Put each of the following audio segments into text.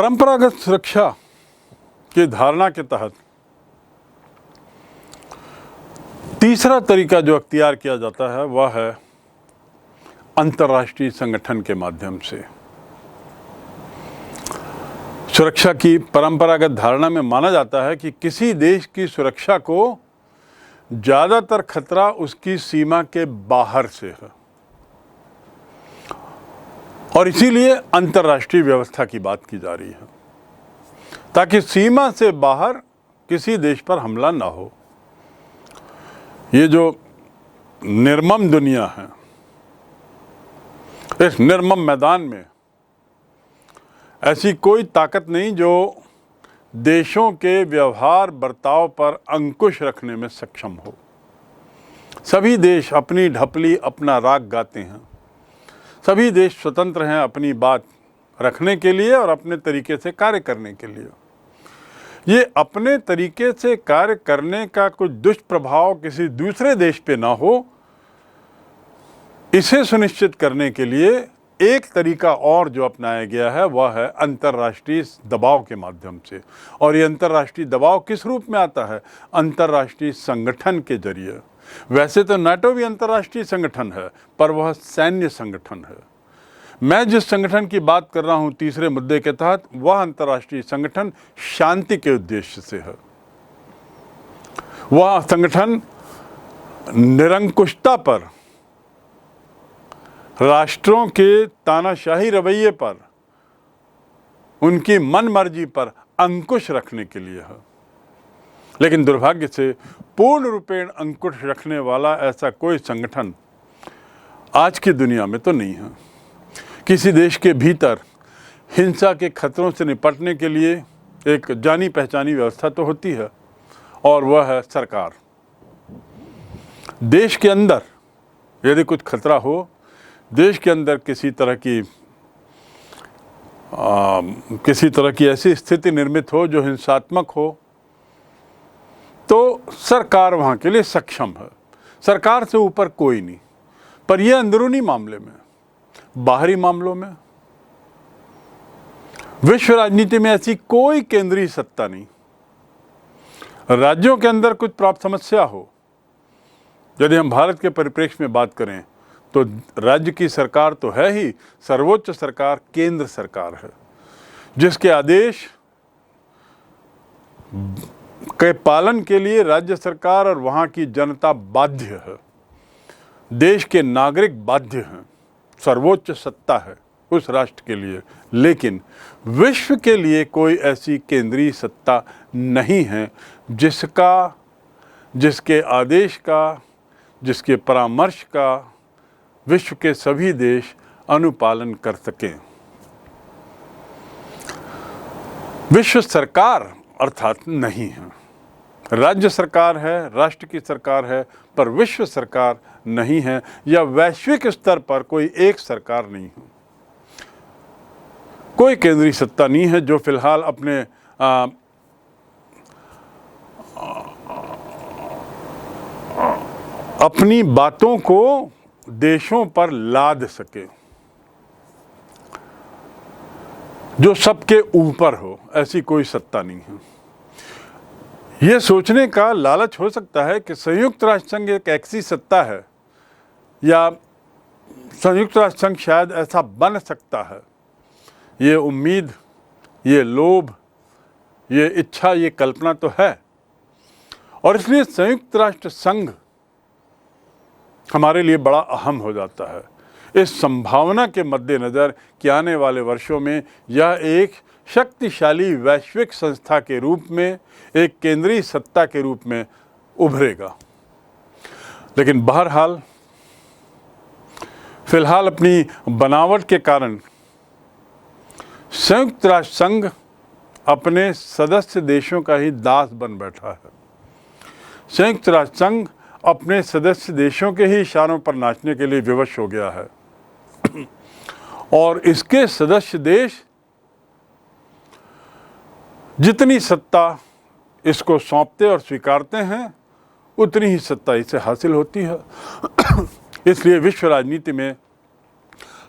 परंपरागत सुरक्षा की धारणा के तहत तीसरा तरीका जो अख्तियार किया जाता है वह है अंतर्राष्ट्रीय संगठन के माध्यम से। सुरक्षा की परंपरागत धारणा में माना जाता है कि किसी देश की सुरक्षा को ज़्यादातर खतरा उसकी सीमा के बाहर से है और इसीलिए अंतर्राष्ट्रीय व्यवस्था की बात की जा रही है ताकि सीमा से बाहर किसी देश पर हमला ना हो। ये जो निर्मम दुनिया है, इस निर्मम मैदान में ऐसी कोई ताकत नहीं जो देशों के व्यवहार बर्ताव पर अंकुश रखने में सक्षम हो। सभी देश अपनी ढपली अपना राग गाते हैं। सभी देश स्वतंत्र हैं अपनी बात रखने के लिए और अपने तरीके से कार्य करने के लिए। ये अपने तरीके से कार्य करने का कुछ दुष्प्रभाव किसी दूसरे देश पे ना हो, इसे सुनिश्चित करने के लिए एक तरीका और जो अपनाया गया है वह है अंतर्राष्ट्रीय दबाव के माध्यम से। और ये अंतर्राष्ट्रीय दबाव किस रूप में आता है? अंतर्राष्ट्रीय संगठन के जरिए। वैसे तो नाटो भी अंतर्राष्ट्रीय संगठन है, पर वह सैन्य संगठन है। मैं जिस संगठन की बात कर रहा हूं तीसरे मुद्दे के तहत, वह अंतर्राष्ट्रीय संगठन शांति के उद्देश्य से है। वह संगठन निरंकुशता पर, राष्ट्रों के तानाशाही रवैये पर, उनकी मनमर्जी पर अंकुश रखने के लिए है। लेकिन दुर्भाग्य से पूर्ण रूपेण अंकुश रखने वाला ऐसा कोई संगठन आज की दुनिया में तो नहीं है। किसी देश के भीतर हिंसा के खतरों से निपटने के लिए एक जानी पहचानी व्यवस्था तो होती है और वह है सरकार। देश के अंदर यदि कुछ खतरा हो, देश के अंदर किसी तरह की ऐसी स्थिति निर्मित हो जो हिंसात्मक हो, तो सरकार वहाँ के लिए सक्षम है। सरकार से ऊपर कोई नहीं। पर यह अंदरूनी मामले में, बाहरी मामलों में, विश्व राजनीति में ऐसी कोई केंद्रीय सत्ता नहीं। राज्यों के अंदर कुछ प्राप्त समस्या हो, यदि हम भारत के परिप्रेक्ष्य में बात करें तो राज्य की सरकार तो है ही, सर्वोच्च सरकार केंद्र सरकार है, जिसके आदेश के पालन के लिए राज्य सरकार और वहाँ की जनता बाध्य है। देश के नागरिक बाध्य हैं। सर्वोच्च सत्ता है उस राष्ट्र के लिए, लेकिन विश्व के लिए कोई ऐसी केंद्रीय सत्ता नहीं है जिसके आदेश का, जिसके परामर्श का विश्व के सभी देश अनुपालन कर सकें। विश्व सरकार अर्थात नहीं है। राज्य सरकार है, राष्ट्र की सरकार है, पर विश्व सरकार नहीं है, या वैश्विक स्तर पर कोई एक सरकार नहीं है। कोई केंद्रीय सत्ता नहीं है जो फिलहाल अपनी बातों को देशों पर लाद सके, जो सबके ऊपर हो। ऐसी कोई सत्ता नहीं है। यह सोचने का लालच हो सकता है कि संयुक्त राष्ट्र संघ एक ऐसी सत्ता है, या संयुक्त राष्ट्र संघ शायद ऐसा बन सकता है। ये उम्मीद, ये लोभ, ये इच्छा, ये कल्पना तो है, और इसलिए संयुक्त राष्ट्र संघ हमारे लिए बड़ा अहम हो जाता है। इस संभावना के मद्देनज़र कि आने वाले वर्षों में यह एक शक्तिशाली वैश्विक संस्था के रूप में, एक केंद्रीय सत्ता के रूप में उभरेगा। लेकिन बहरहाल फिलहाल अपनी बनावट के कारण संयुक्त राष्ट्र संघ अपने सदस्य देशों का ही दास बन बैठा है। संयुक्त राष्ट्र संघ अपने सदस्य देशों के ही इशारों पर नाचने के लिए विवश हो गया है और इसके सदस्य देश जितनी सत्ता इसको सौंपते और स्वीकारते हैं, उतनी ही सत्ता इसे हासिल होती है। इसलिए विश्व राजनीति में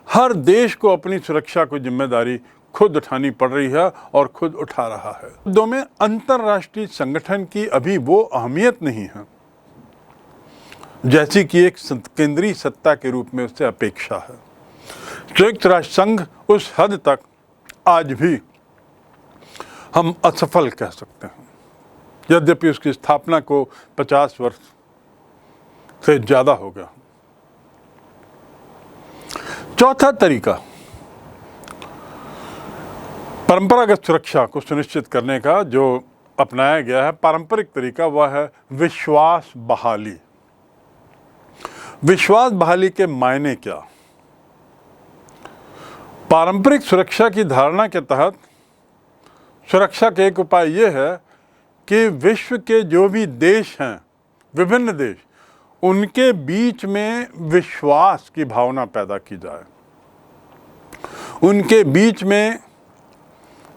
हर देश को अपनी सुरक्षा की जिम्मेदारी खुद उठानी पड़ रही है और खुद उठा रहा है। दो में अंतर्राष्ट्रीय संगठन की अभी वो अहमियत नहीं है जैसी कि एक केंद्रीय सत्ता के रूप में उससे अपेक्षा है। संयुक्त राष्ट्र संघ उस हद तक आज भी हम असफल कह सकते हैं, यद्यपि उसकी स्थापना को 50 वर्ष से ज़्यादा हो गया। चौथा तरीका परंपरागत सुरक्षा को सुनिश्चित करने का जो अपनाया गया है पारंपरिक तरीका, वह है विश्वास बहाली। विश्वास बहाली के मायने क्या? पारंपरिक सुरक्षा की धारणा के तहत सुरक्षा का एक उपाय यह है कि विश्व के जो भी देश हैं, विभिन्न देश, उनके बीच में विश्वास की भावना पैदा की जाए, उनके बीच में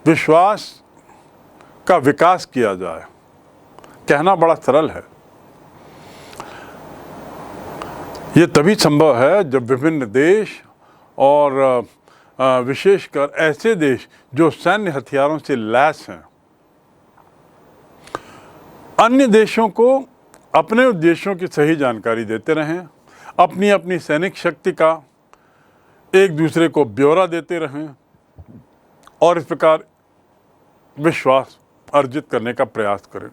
विश्वास का विकास किया जाए। कहना बड़ा सरल है, ये तभी संभव है जब विभिन्न देश और विशेषकर ऐसे देश जो सैन्य हथियारों से लैस हैं, अन्य देशों को अपने उद्देश्यों की सही जानकारी देते रहें, अपनी अपनी सैनिक शक्ति का एक दूसरे को ब्यौरा देते रहें और इस प्रकार विश्वास अर्जित करने का प्रयास करें।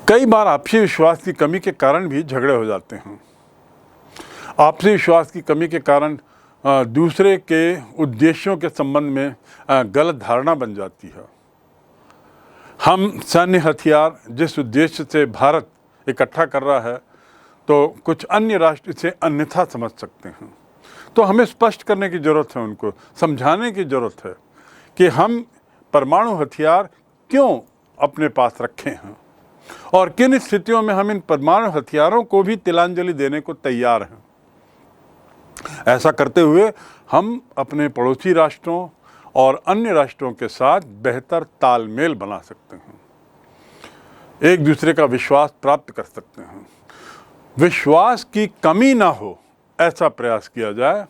कई बार आपसी विश्वास की कमी के कारण भी झगड़े हो जाते हैं। आपसी विश्वास की कमी के कारण दूसरे के उद्देश्यों के संबंध में गलत धारणा बन जाती है। हम सैन्य हथियार जिस उद्देश्य से भारत इकट्ठा कर रहा है, तो कुछ अन्य राष्ट्र इसे अन्यथा समझ सकते हैं। तो हमें स्पष्ट करने की ज़रूरत है, उनको समझाने की ज़रूरत है कि हम परमाणु हथियार क्यों अपने पास रखे हैं और किन स्थितियों में हम इन परमाणु हथियारों को भी तिलांजलि देने को तैयार हैं। ऐसा करते हुए हम अपने पड़ोसी राष्ट्रों और अन्य राष्ट्रों के साथ बेहतर तालमेल बना सकते हैं, एक दूसरे का विश्वास प्राप्त कर सकते हैं। विश्वास की कमी ना हो ऐसा प्रयास किया जाए,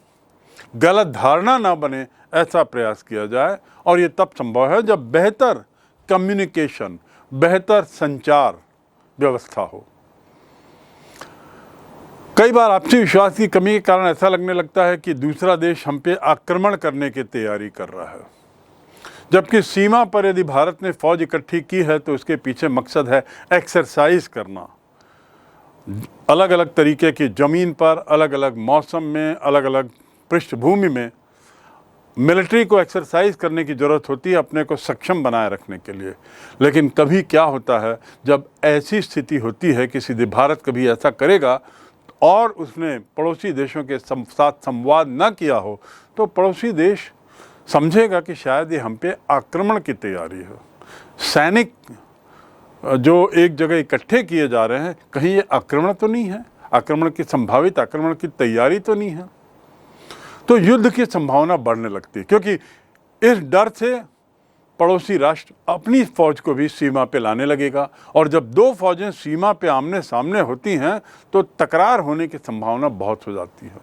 गलत धारणा ना बने ऐसा प्रयास किया जाए, और ये तब संभव है जब बेहतर कम्युनिकेशन, बेहतर संचार व्यवस्था हो। कई बार आपसी विश्वास की कमी के कारण ऐसा लगने लगता है कि दूसरा देश हम पे आक्रमण करने की तैयारी कर रहा है, जबकि सीमा पर यदि भारत ने फौज इकट्ठी की है तो उसके पीछे मकसद है एक्सरसाइज करना। अलग अलग तरीके की ज़मीन पर, अलग अलग मौसम में, अलग अलग पृष्ठभूमि में मिलिट्री को एक्सरसाइज करने की ज़रूरत होती है अपने को सक्षम बनाए रखने के लिए। लेकिन कभी क्या होता है, जब ऐसी स्थिति होती है कि सीधे भारत कभी ऐसा करेगा और उसने पड़ोसी देशों के साथ संवाद न किया हो, तो पड़ोसी देश समझेगा कि शायद ये हम पे आक्रमण की तैयारी है। सैनिक जो एक जगह इकट्ठे किए जा रहे हैं, कहीं ये आक्रमण तो नहीं है, आक्रमण की संभावित आक्रमण की तैयारी तो नहीं है। तो युद्ध की संभावना बढ़ने लगती है, क्योंकि इस डर से पड़ोसी राष्ट्र अपनी फौज को भी सीमा पे लाने लगेगा, और जब दो फौजें सीमा पे आमने सामने होती हैं तो तकरार होने की संभावना बहुत हो जाती है।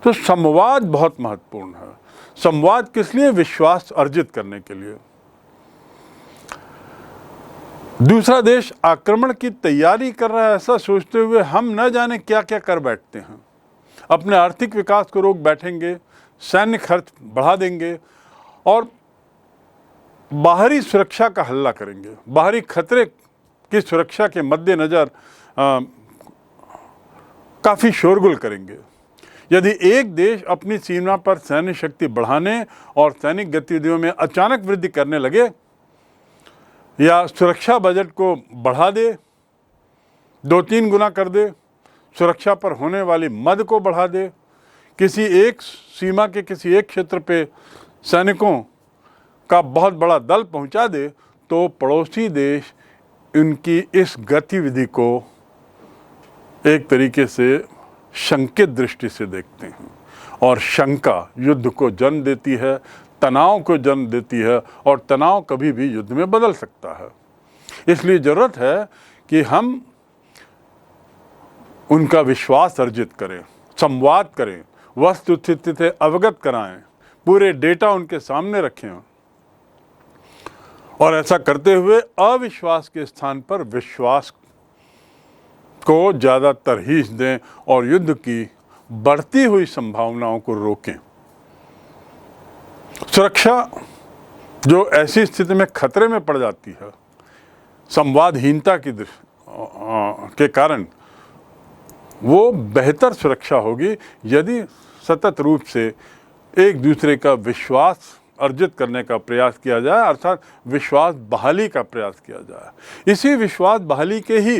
तो संवाद बहुत महत्वपूर्ण है। संवाद किस लिए? विश्वास अर्जित करने के लिए। दूसरा देश आक्रमण की तैयारी कर रहा है ऐसा सोचते हुए हम न जाने क्या क्या कर बैठते हैं। अपने आर्थिक विकास को रोक बैठेंगे, सैन्य खर्च बढ़ा देंगे और बाहरी सुरक्षा का हल्ला करेंगे। बाहरी खतरे की सुरक्षा के मद्देनज़र काफ़ी शोरगुल करेंगे। यदि एक देश अपनी सीमा पर सैन्य शक्ति बढ़ाने और सैनिक गतिविधियों में अचानक वृद्धि करने लगे या सुरक्षा बजट को बढ़ा दे, 2-3 गुना कर दे, सुरक्षा पर होने वाली मद को बढ़ा दे, किसी एक सीमा के किसी एक क्षेत्र पे सैनिकों का बहुत बड़ा दल पहुंचा दे, तो पड़ोसी देश इनकी इस गतिविधि को एक तरीके से शंकित दृष्टि से देखते हैं, और शंका युद्ध को जन्म देती है, तनाव को जन्म देती है, और तनाव कभी भी युद्ध में बदल सकता है। इसलिए ज़रूरत है कि हम उनका विश्वास अर्जित करें, संवाद करें, वस्तुस्थिति से अवगत कराएं, पूरे डेटा उनके सामने रखें और ऐसा करते हुए अविश्वास के स्थान पर विश्वास को ज़्यादा तरजीह दें और युद्ध की बढ़ती हुई संभावनाओं को रोकें। सुरक्षा जो ऐसी स्थिति में खतरे में पड़ जाती है संवादहीनता के कारण, वो बेहतर सुरक्षा होगी यदि सतत रूप से एक दूसरे का विश्वास अर्जित करने का प्रयास किया जाए, अर्थात विश्वास बहाली का प्रयास किया जाए। इसी विश्वास बहाली के ही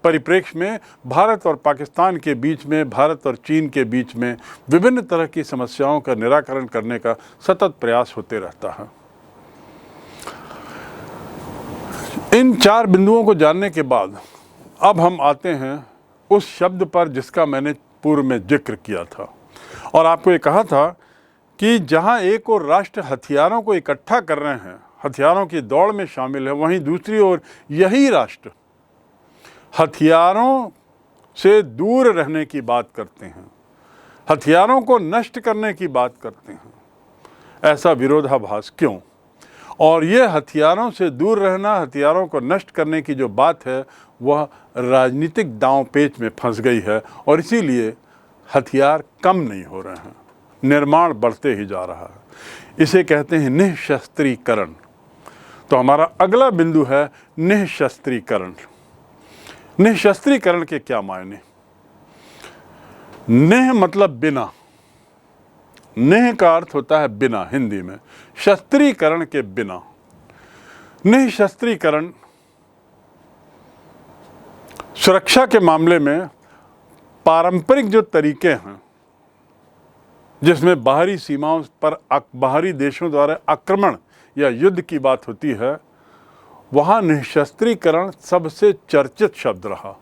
परिप्रेक्ष्य में भारत और पाकिस्तान के बीच में, भारत और चीन के बीच में विभिन्न तरह की समस्याओं का निराकरण करने का सतत प्रयास होते रहता है। इन 4 बिंदुओं को जानने के बाद अब हम आते हैं उस शब्द पर जिसका मैंने पूर्व में जिक्र किया था और आपको ये कहा था कि जहां एक और राष्ट्र हथियारों को इकट्ठा कर रहे हैं, हथियारों की दौड़ में शामिल है, वहीं दूसरी ओर यही राष्ट्र हथियारों से दूर रहने की बात करते हैं, हथियारों को नष्ट करने की बात करते हैं। ऐसा विरोधाभास क्यों? और ये हथियारों से दूर रहना, हथियारों को नष्ट करने की जो बात है वह राजनीतिक दांव पेच में फंस गई है और इसीलिए हथियार कम नहीं हो रहे हैं, निर्माण बढ़ते ही जा रहा है। इसे कहते हैं निःशस्त्रीकरण। तो हमारा अगला बिंदु है निःशस्त्रीकरण। निःशस्त्रीकरण के क्या मायने? निः मतलब बिना, निः का अर्थ होता है बिना हिंदी में, शस्त्रीकरण के बिना। निःशस्त्रीकरण सुरक्षा के मामले में पारंपरिक जो तरीके हैं जिसमें बाहरी सीमाओं पर बाहरी देशों द्वारा आक्रमण या युद्ध की बात होती है, वहाँ निःशस्त्रीकरण सबसे चर्चित शब्द रहा।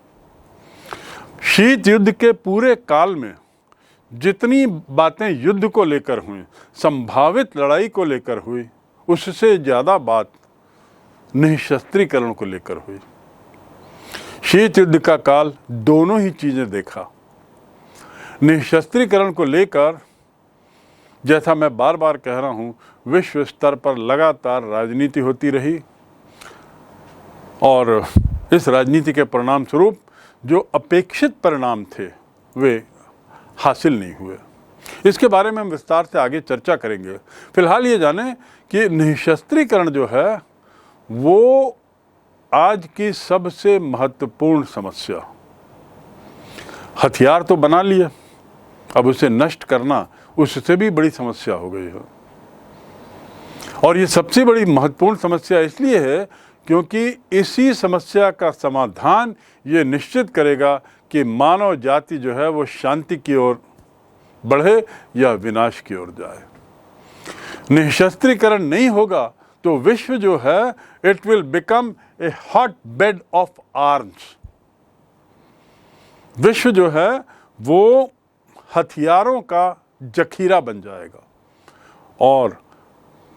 शीत युद्ध के पूरे काल में जितनी बातें युद्ध को लेकर हुई, संभावित लड़ाई को लेकर हुई, उससे ज़्यादा बात निःशस्त्रीकरण को लेकर हुई। शीत युद्ध का काल दोनों ही चीज़ें देखा। निःशस्त्रीकरण को लेकर, जैसा मैं बार बार कह रहा हूँ, विश्व स्तर पर लगातार राजनीति होती रही और इस राजनीति के परिणाम स्वरूप जो अपेक्षित परिणाम थे वे हासिल नहीं हुए। इसके बारे में हम विस्तार से आगे चर्चा करेंगे। फिलहाल ये जानें कि निःशस्त्रीकरण जो है वो आज की सबसे महत्वपूर्ण समस्या। हथियार तो बना लिए, अब उसे नष्ट करना उससे भी बड़ी समस्या हो गई है। और ये सबसे बड़ी महत्वपूर्ण समस्या इसलिए है क्योंकि इसी समस्या का समाधान ये निश्चित करेगा कि मानव जाति जो है वो शांति की ओर बढ़े या विनाश की ओर जाए। निःशस्त्रीकरण नहीं होगा तो विश्व जो है it will become a hot bed of arms. विश्व जो है वो हथियारों का जखीरा बन जाएगा। और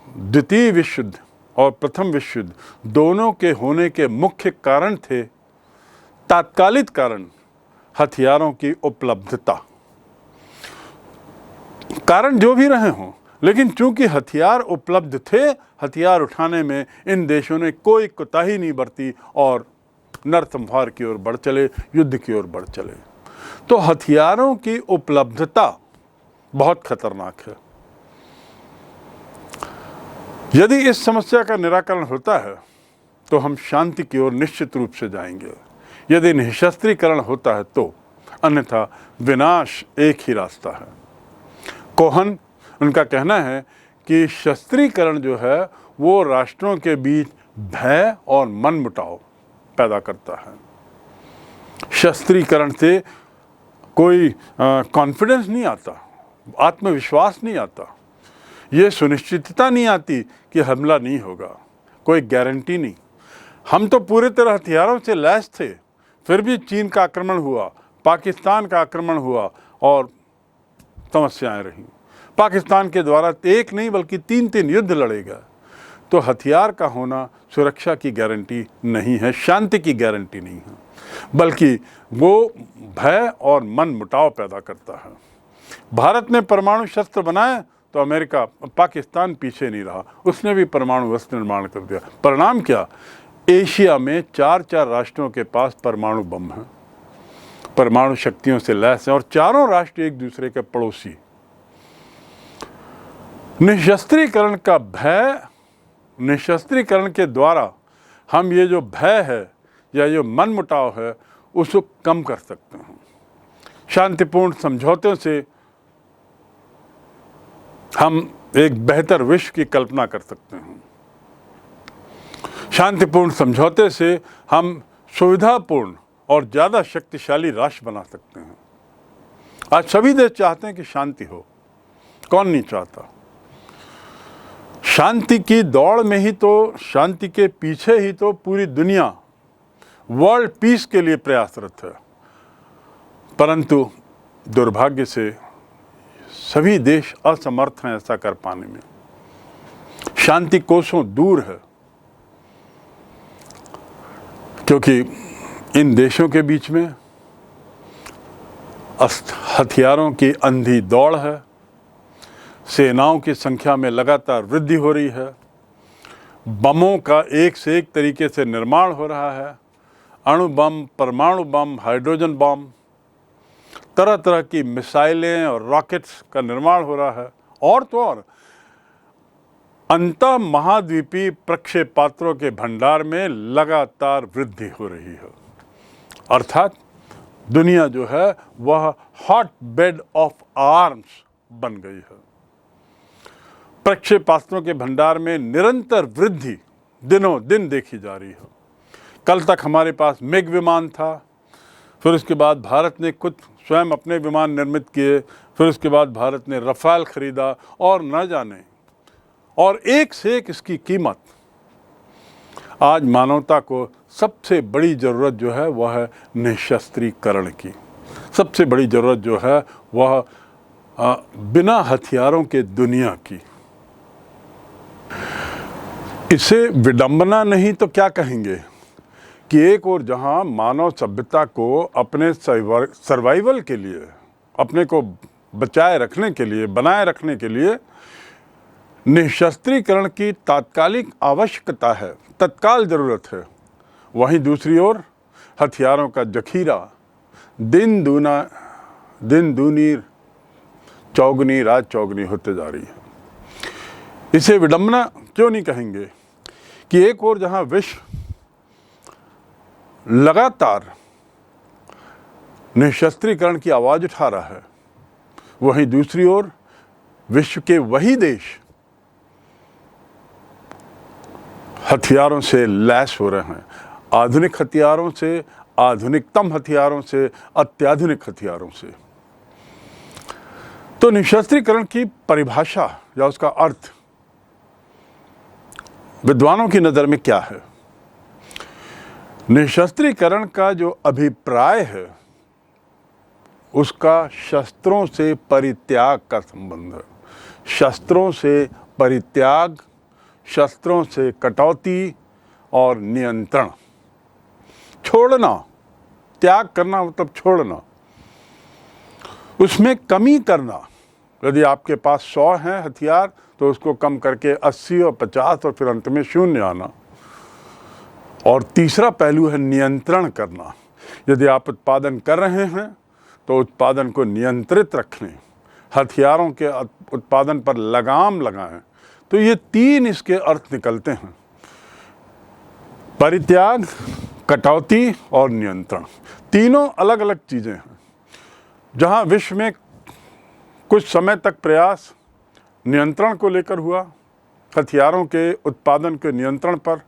द्वितीय विश्व युद्ध और प्रथम विश्व युद्ध दोनों के होने के मुख्य कारण थे, तात्कालिक कारण, हथियारों की उपलब्धता। कारण जो भी रहे हों, लेकिन चूंकि हथियार उपलब्ध थे, हथियार उठाने में इन देशों ने कोई कोताही नहीं बरती और नरसंहार की ओर बढ़ चले, युद्ध की ओर बढ़ चले। तो हथियारों की उपलब्धता बहुत खतरनाक है। यदि इस समस्या का निराकरण होता है तो हम शांति की ओर निश्चित रूप से जाएंगे। यदि निःशस्त्रीकरण होता है तो, अन्यथा विनाश एक ही रास्ता है। कोहन, उनका कहना है कि शस्त्रीकरण जो है वो राष्ट्रों के बीच भय और मनमुटाव पैदा करता है। शस्त्रीकरण से कोई कॉन्फिडेंस नहीं आता, आत्मविश्वास नहीं आता, ये सुनिश्चितता नहीं आती कि हमला नहीं होगा, कोई गारंटी नहीं। हम तो पूरे तरह हथियारों से लैस थे, फिर भी चीन का आक्रमण हुआ, पाकिस्तान का आक्रमण हुआ और समस्याएं रहीं। पाकिस्तान के द्वारा एक नहीं बल्कि 3 युद्ध लड़े गए। तो हथियार का होना सुरक्षा की गारंटी नहीं है, शांति की गारंटी नहीं है, बल्कि वो भय और मन मुटाव पैदा करता है। भारत ने परमाणु शस्त्र बनाए तो अमेरिका, पाकिस्तान पीछे नहीं रहा, उसने भी परमाणु अस्त्र निर्माण कर दिया। परिणाम क्या? एशिया में 4 राष्ट्रों के पास परमाणु बम है, परमाणु शक्तियों से लैस हैं, और चारों राष्ट्र एक दूसरे के पड़ोसी। निशस्त्रीकरण का भय, निशस्त्रीकरण के द्वारा हम ये जो भय है या जो मनमुटाव है उसको कम कर सकते हैं। शांतिपूर्ण समझौतों से हम एक बेहतर विश्व की कल्पना कर सकते हैं। शांतिपूर्ण समझौते से हम सुविधापूर्ण और ज़्यादा शक्तिशाली राष्ट्र बना सकते हैं। आज सभी देश चाहते हैं कि शांति हो, कौन नहीं चाहता? शांति की दौड़ में ही तो, शांति के पीछे ही तो पूरी दुनिया वर्ल्ड पीस के लिए प्रयासरत है। परंतु दुर्भाग्य से सभी देश असमर्थ हैं ऐसा कर पाने में। शांति कोसों दूर है, क्योंकि इन देशों के बीच में हथियारों की अंधी दौड़ है, सेनाओं की संख्या में लगातार वृद्धि हो रही है, बमों का एक से एक तरीके से निर्माण हो रहा है, अणु बम, परमाणु बम, हाइड्रोजन बम, तरह तरह की मिसाइलें और रॉकेट्स का निर्माण हो रहा है, और तो और अंतः महाद्वीपीय प्रक्षेपास्त्रों के भंडार में लगातार वृद्धि हो रही है। अर्थात दुनिया जो है वह हॉट बेड ऑफ आर्म्स बन गई है। प्रक्षेपास्त्रों के भंडार में निरंतर वृद्धि दिनों दिन देखी जा रही है। कल तक हमारे पास मिग विमान था, फिर उसके बाद भारत ने खुद स्वयं अपने विमान निर्मित किए, फिर उसके बाद भारत ने रफाल खरीदा, और न जाने, और एक से एक इसकी कीमत। आज मानवता को सबसे बड़ी ज़रूरत जो है वह है निशस्त्रीकरण की। सबसे बड़ी ज़रूरत जो है वह बिना हथियारों के दुनिया की। इसे विडंबना नहीं तो क्या कहेंगे कि एक और जहां मानव सभ्यता को अपने सर्वाइवल के लिए, अपने को बचाए रखने के लिए, बनाए रखने के लिए निशस्त्रीकरण की तात्कालिक आवश्यकता है, तत्काल ज़रूरत है, वहीं दूसरी ओर हथियारों का जखीरा दिन दूनी चौगुनी रात चौगुनी होते जा रही है। इसे विडंबना क्यों नहीं कहेंगे कि एक और जहां विश्व लगातार निशस्त्रीकरण की आवाज़ उठा रहा है, वहीं दूसरी ओर विश्व के वही देश हथियारों से लैस हो रहे हैं, आधुनिक हथियारों से, आधुनिकतम हथियारों से, अत्याधुनिक हथियारों से। तो निशस्त्रीकरण की परिभाषा या उसका अर्थ विद्वानों की नज़र में क्या है? निशस्त्रीकरण का जो अभिप्राय है उसका शस्त्रों से परित्याग का संबंध है। शस्त्रों से परित्याग, शस्त्रों से कटौती और नियंत्रण। छोड़ना, त्याग करना मतलब छोड़ना, उसमें कमी करना। यदि आपके पास 100 हैं हथियार तो उसको कम करके 80 और 50 और फिर अंत में 0 आना। और तीसरा पहलू है नियंत्रण करना। यदि आप उत्पादन कर रहे हैं तो उत्पादन को नियंत्रित रखें, हथियारों के उत्पादन पर लगाम लगाएं। तो ये 3 इसके अर्थ निकलते हैं, परित्याग, कटौती और नियंत्रण। तीनों अलग अलग चीज़ें हैं। जहां विश्व में कुछ समय तक प्रयास नियंत्रण को लेकर हुआ, हथियारों के उत्पादन के नियंत्रण पर,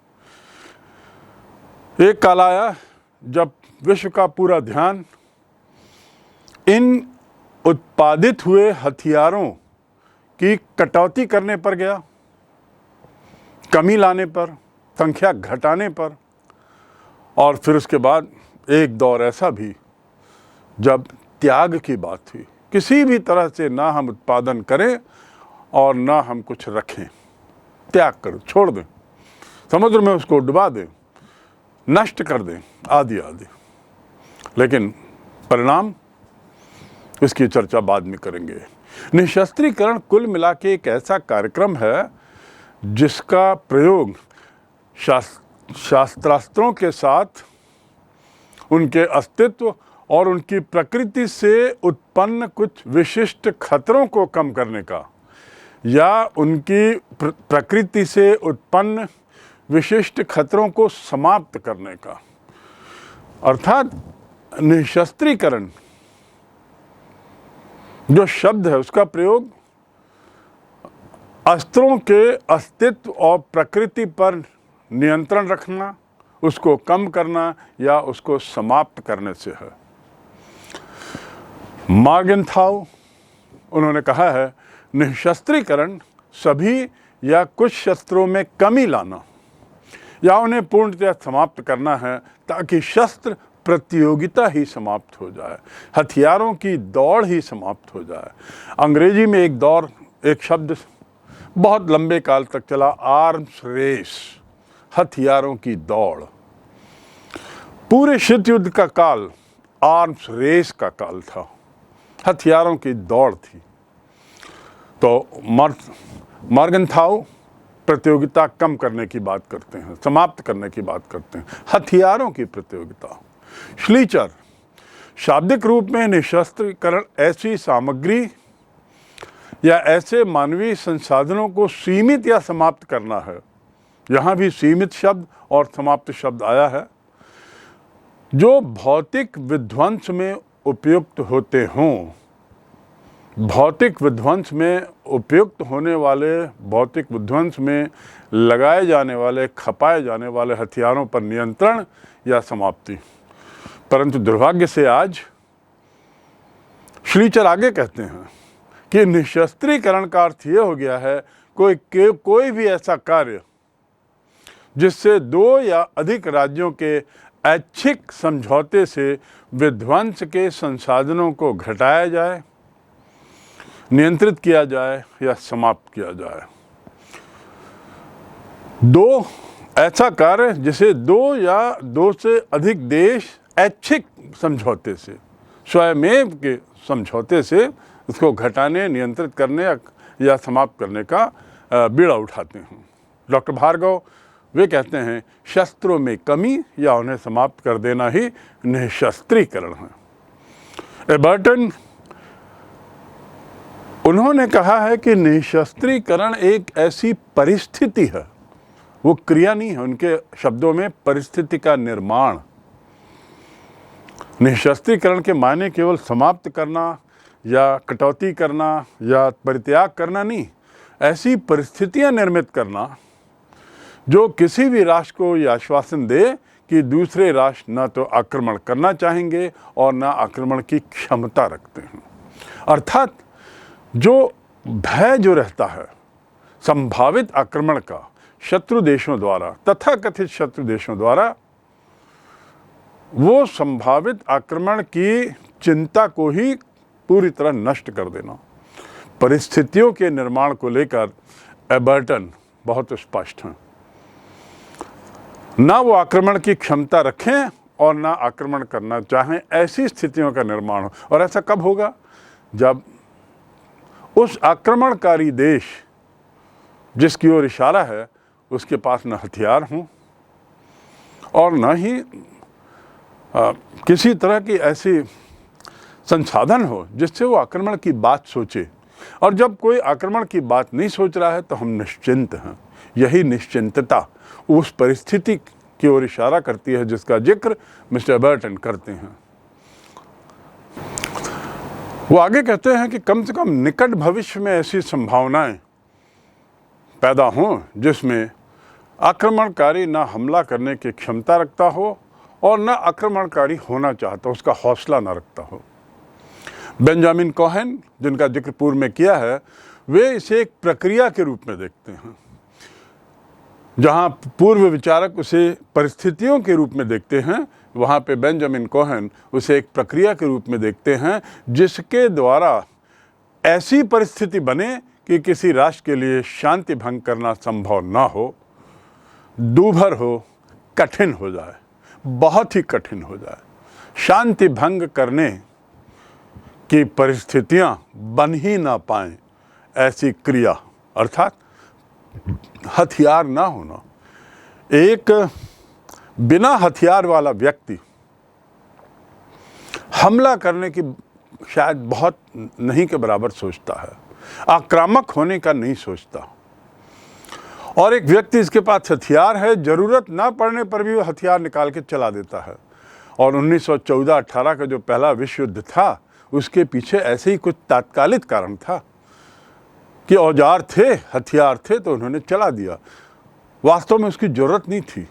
एक काल आया जब विश्व का पूरा ध्यान इन उत्पादित हुए हथियारों की कटौती करने पर गया, कमी लाने पर, संख्या घटाने पर। और फिर उसके बाद एक दौर ऐसा भी जब त्याग की बात हुई, किसी भी तरह से ना हम उत्पादन करें और ना हम कुछ रखें, त्याग करो, छोड़ दें, समुद्र में उसको डुबा दें, नष्ट कर दें, आदि आदि। लेकिन परिणाम, इसकी चर्चा बाद में करेंगे। निशस्त्रीकरण कुल मिला के एक ऐसा कार्यक्रम है जिसका प्रयोग शास्त्रास्त्रों के साथ उनके अस्तित्व और उनकी प्रकृति से उत्पन्न कुछ विशिष्ट खतरों को कम करने का या उनकी प्रकृति से उत्पन्न विशिष्ट खतरों को समाप्त करने का, अर्थात निशस्त्रीकरण जो शब्द है उसका प्रयोग अस्त्रों के अस्तित्व और प्रकृति पर नियंत्रण रखना, उसको कम करना या उसको समाप्त करने से है। मॉर्गेनथाउ उन्होंने कहा है, निशस्त्रीकरण सभी या कुछ शस्त्रों में कमी लाना या उन्हें पूर्णतः समाप्त करना है ताकि शस्त्र प्रतियोगिता ही समाप्त हो जाए, हथियारों की दौड़ ही समाप्त हो जाए। अंग्रेजी में एक शब्द बहुत लंबे काल तक चला, आर्म्स रेस, हथियारों की दौड़। पूरे शीत युद्ध का काल आर्म्स रेस का काल था, हथियारों की दौड़ थी। तो मॉर्गेनथाउ प्रतियोगिता कम करने की बात करते हैं, समाप्त करने की बात करते हैं, हथियारों की प्रतियोगिता। श्लीचर शाब्दिक रूप में निशस्त्रीकरण ऐसी सामग्री या ऐसे मानवीय संसाधनों को सीमित या समाप्त करना है। यहाँ भी सीमित शब्द और समाप्त शब्द आया है, जो भौतिक विध्वंस में उपयुक्त होते हों। भौतिक विध्वंस में उपयुक्त होने वाले, भौतिक विध्वंस में लगाए जाने वाले, खपाए जाने वाले हथियारों पर नियंत्रण या समाप्ति। परंतु दुर्भाग्य से आज श्लीचर आगे कहते हैं कि निशस्त्रीकरण का अर्थ ये हो गया है कोई भी ऐसा कार्य जिससे दो या अधिक राज्यों के ऐच्छिक समझौते से विध्वंस के संसाधनों को घटाया जाए, नियंत्रित किया जाए या समाप्त किया जाए। ऐसा कार्य जिसे दो या दो से अधिक देश ऐच्छिक समझौते से, स्वयमेव के समझौते से उसको घटाने, नियंत्रित करने या समाप्त करने का बीड़ा उठाते हैं। डॉक्टर भार्गव वे कहते हैं, शस्त्रों में कमी या उन्हें समाप्त कर देना ही निशस्त्रीकरण है। एबर्टन उन्होंने कहा है कि निशस्त्रीकरण एक ऐसी परिस्थिति है, वो क्रिया नहीं है, उनके शब्दों में परिस्थिति का निर्माण। निशस्त्रीकरण के मायने केवल समाप्त करना या कटौती करना या परित्याग करना नहीं, ऐसी परिस्थितियां निर्मित करना जो किसी भी राष्ट्र को यह आश्वासन दे कि दूसरे राष्ट्र न तो आक्रमण करना चाहेंगे और न आक्रमण की क्षमता रखते हैं। अर्थात जो भय जो रहता है संभावित आक्रमण का शत्रु देशों द्वारा, तथाकथित शत्रु देशों द्वारा, वो संभावित आक्रमण की चिंता को ही पूरी तरह नष्ट कर देना। परिस्थितियों के निर्माण को लेकर एबर्टन बहुत स्पष्ट हैं। ना वो आक्रमण की क्षमता रखें और ना आक्रमण करना चाहें, ऐसी स्थितियों का निर्माण हो। और ऐसा कब होगा? जब उस आक्रमणकारी देश जिसकी ओर इशारा है उसके पास न हथियार हों और न ही किसी तरह की ऐसी संसाधन हो जिससे वो आक्रमण की बात सोचे। और जब कोई आक्रमण की बात नहीं सोच रहा है तो हम निश्चिंत हैं। यही निश्चिंतता उस परिस्थिति की ओर इशारा करती है जिसका जिक्र मिस्टर एबर्टन करते हैं। वो आगे कहते हैं कि कम से कम निकट भविष्य में ऐसी संभावनाएं पैदा हों जिसमें आक्रमणकारी न हमला करने की क्षमता रखता हो और न आक्रमणकारी होना चाहता, उसका हौसला न रखता हो। बेंजामिन कोहेन, जिनका जिक्र पूर्व में किया है, वे इसे एक प्रक्रिया के रूप में देखते हैं। जहां पूर्व विचारक उसे परिस्थितियों के रूप में देखते हैं, वहां पे बेंजामिन कोहेन उसे एक प्रक्रिया के रूप में देखते हैं जिसके द्वारा ऐसी परिस्थिति बने कि किसी राष्ट्र के लिए शांति भंग करना संभव ना हो, दूभर हो, कठिन हो जाए, बहुत ही कठिन हो जाए। शांति भंग करने कि परिस्थितियां बन ही ना पाएं ऐसी क्रिया, अर्थात हथियार ना होना। एक बिना हथियार वाला व्यक्ति हमला करने की शायद बहुत नहीं के बराबर सोचता है, आक्रामक होने का नहीं सोचता। और एक व्यक्ति इसके पास हथियार है, जरूरत ना पड़ने पर भी वो हथियार निकाल के चला देता है। और 1914-18 का जो पहला विश्व युद्ध था, उसके पीछे ऐसे ही कुछ तात्कालिक कारण था कि औजार थे, हथियार थे, तो उन्होंने चला दिया। वास्तव में उसकी जरूरत नहीं थी।